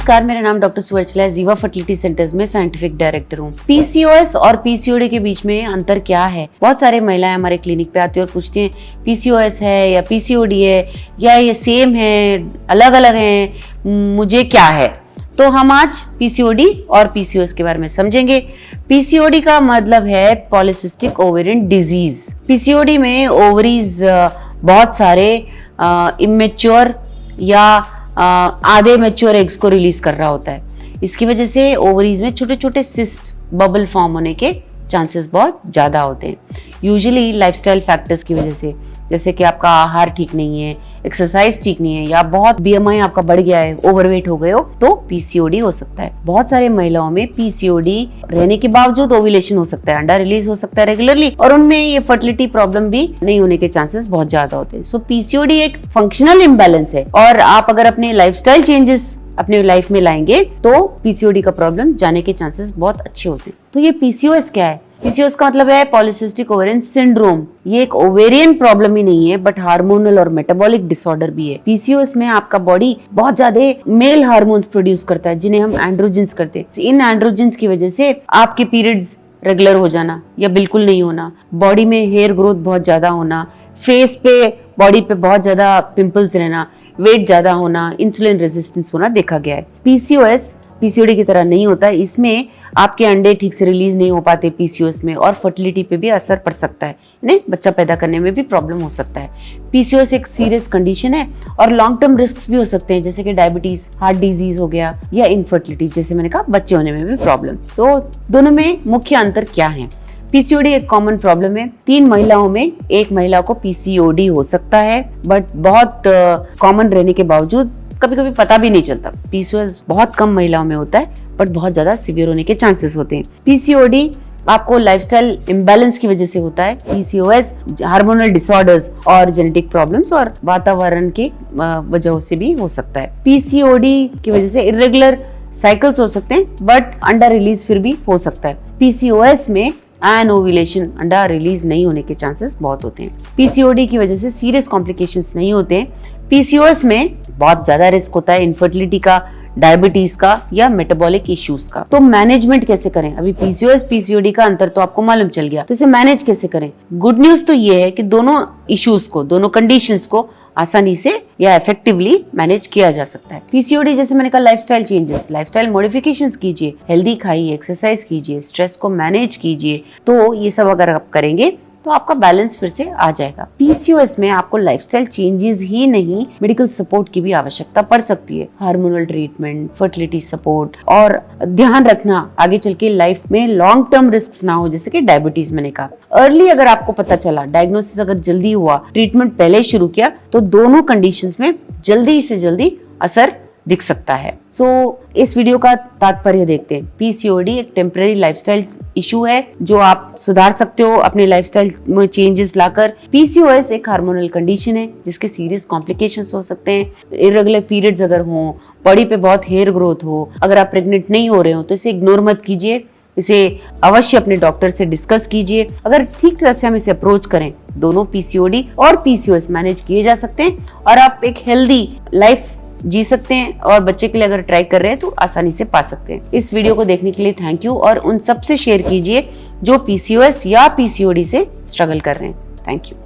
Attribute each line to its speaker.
Speaker 1: नमस्कार, मेरा नाम डॉक्टर सुवर्चला है। जीवा फर्टिलिटी सेंटर्स में साइंटिफिक डायरेक्टर हूँ। पीसीओएस और पीसीओडी के बीच में अंतर क्या है? बहुत सारे महिलाएं हमारे क्लिनिक पे आती है और पूछती हैं पीसीओएस है या पीसीओडी है या ये सेम है, अलग अलग है, मुझे क्या है? तो हम आज पीसीओडी और पीसीओएस के बारे में समझेंगे। पीसीओडी का मतलब है पॉलीसिस्टिक ओवेरियन डिजीज। पीसीओडी में ओवरीज बहुत सारे इमेच्योर या आधे मैच्योर एग्स को रिलीज कर रहा होता है। इसकी वजह से ओवरीज में छोटे छोटे सिस्ट बबल फॉर्म होने के चांसेस बहुत ज़्यादा होते हैं। यूजुअली लाइफस्टाइल फैक्टर्स की वजह से, जैसे कि आपका आहार ठीक नहीं है, एक्सरसाइज ठीक नहीं है या बहुत बीएमआई आपका बढ़ गया है, ओवरवेट हो गए हो, तो पीसीओडी हो सकता है। बहुत सारे महिलाओं में पीसीओडी रहने के बावजूद ओव्यूलेशन हो सकता है, अंडा रिलीज हो सकता है रेगुलरली, और उनमें ये फर्टिलिटी प्रॉब्लम भी नहीं होने के चांसेस बहुत ज्यादा होते हैं। सो पीसीओडी एक फंक्शनल इम्बैलेंस है और आप अगर अपने लाइफस्टाइल चेंजेस अपने लाइफ में लाएंगे तो पीसीओडी का प्रॉब्लम जाने के चांसेस बहुत अच्छे होते हैं। तो ये पीसीओएस क्या है? पीसीओएस का मतलब है पॉलीसिस्टिक ओवेरियन सिंड्रोम। ये एक ओवेरियन प्रॉब्लम ही नहीं है बट हार्मोनल और मेटाबॉलिक डिसऑर्डर भी है। पीसीओएस में आपका बॉडी बहुत ज्यादा मेल हार्मोन्स प्रोड्यूस करता है जिन्हें हम एंड्रोजेंस करते हैं। इन एंड्रोजेंस की वजह से आपके पीरियड्स रेगुलर हो जाना या बिल्कुल नहीं होना, बॉडी में हेयर ग्रोथ बहुत ज्यादा होना, फेस पे बॉडी पे बहुत ज्यादा पिंपल्स रहना, वेट ज्यादा होना, इंसुलिन रेजिस्टेंस होना देखा गया है। पीसीओएस पीसीओडी की तरह नहीं होता। इसमें आपके अंडे ठीक से रिलीज नहीं हो पाते पीसीओएस में, और फर्टिलिटी पे भी असर पड़ सकता है, नहीं बच्चा पैदा करने में भी प्रॉब्लम हो सकता है। पीसीओएस एक सीरियस कंडीशन है और लॉन्ग टर्म रिस्क्स भी हो सकते हैं, जैसे कि डायबिटीज, हार्ट डिजीज हो गया या इनफर्टिलिटी, जैसे मैंने कहा बच्चे होने में भी प्रॉब्लम। तो दोनों में मुख्य अंतर क्या है? पीसीओडी एक कॉमन प्रॉब्लम है। 3 महिलाओं में 1 महिला को पीसीओडी हो सकता है, बट बहुत कॉमन रहने के बावजूद कभी कभी पता भी नहीं चलता। पीसीओएस बहुत कम महिलाओं में होता है बट बहुत ज्यादा सीवियर होने के चांसेस होते हैं। पीसीओडी आपको लाइफस्टाइल इम्बैलेंस की वजह से होता है। पीसीओएस हार्मोनल डिसऑर्डर्स और जेनेटिक प्रॉब्लम्स और वातावरण की वजह से भी हो सकता है। पीसीओडी की वजह से इरेगुलर साइकिल्स हो सकते हैं बट अंडा रिलीज फिर भी हो सकता है। पीसीओएस में एनओव्यूलेशन, अंडा रिलीज नहीं होने के चांसेस बहुत होते हैं। पीसीओडी की वजह से सीरियस कॉम्प्लिकेशंस नहीं होते हैं। पीसीओएस में बहुत ज्यादा रिस्क होता है इनफर्टिलिटी का, डायबिटीज का या मेटाबॉलिक इश्यूज का। तो मैनेजमेंट कैसे करें? अभी पीसीओएस पीसीओडी का अंतर तो आपको मालूम चल गया, तो इसे मैनेज कैसे करें? गुड न्यूज तो ये है कि दोनों इश्यूज को, दोनों कंडीशंस को आसानी से या इफेक्टिवली मैनेज किया जा सकता है। पीसीओडी जैसे मैंने कहा लाइफस्टाइल चेंजेस, लाइफस्टाइल मॉडिफिकेशंस कीजिए, हेल्दी खाइए, एक्सरसाइज कीजिए, स्ट्रेस को मैनेज कीजिए, तो ये सब अगर आप करेंगे तो आपका बैलेंस फिर से आ जाएगा। पीसीओएस में आपको लाइफस्टाइल चेंजेस ही नहीं, मेडिकल सपोर्ट की भी आवश्यकता पड़ सकती है। हार्मोनल ट्रीटमेंट, फर्टिलिटी सपोर्ट, और ध्यान रखना आगे चल के लाइफ में लॉन्ग टर्म रिस्क ना हो, जैसे कि डायबिटीज मैंने कहा। अर्ली अगर आपको पता चला, डायग्नोसिस अगर जल्दी हुआ, ट्रीटमेंट पहले शुरू किया, तो दोनों कंडीशंस में जल्दी से जल्दी असर दिख सकता है। इस वीडियो का तात्पर्य देखते हैं। पीसीओडी एक टेम्परेरी लाइफस्टाइल इशू है जो आप सुधार सकते हो अपने लाइफस्टाइल में चेंजेस लाकर। पीसीओएस एक हार्मोनल कंडीशन है जिसके सीरियस कॉम्प्लिकेशंस हो सकते हैं। इरेगुलर पीरियड्स अगर हो, बॉडी पे बहुत हेयर ग्रोथ हो, अगर आप प्रेग्नेंट नहीं हो रहे हो तो इसे इग्नोर मत कीजिए, इसे अवश्य अपने डॉक्टर से डिस्कस कीजिए। अगर ठीक तरह से हम इसे अप्रोच करें, दोनों पीसीओडी और पीसीओएस मैनेज किए जा सकते हैं और आप एक हेल्दी लाइफ जी सकते हैं, और बच्चे के लिए अगर ट्राई कर रहे हैं तो आसानी से पा सकते हैं। इस वीडियो को देखने के लिए थैंक यू, और उन सबसे शेयर कीजिए जो पीसीओएस या पीसीओडी से स्ट्रगल कर रहे हैं। Thank you.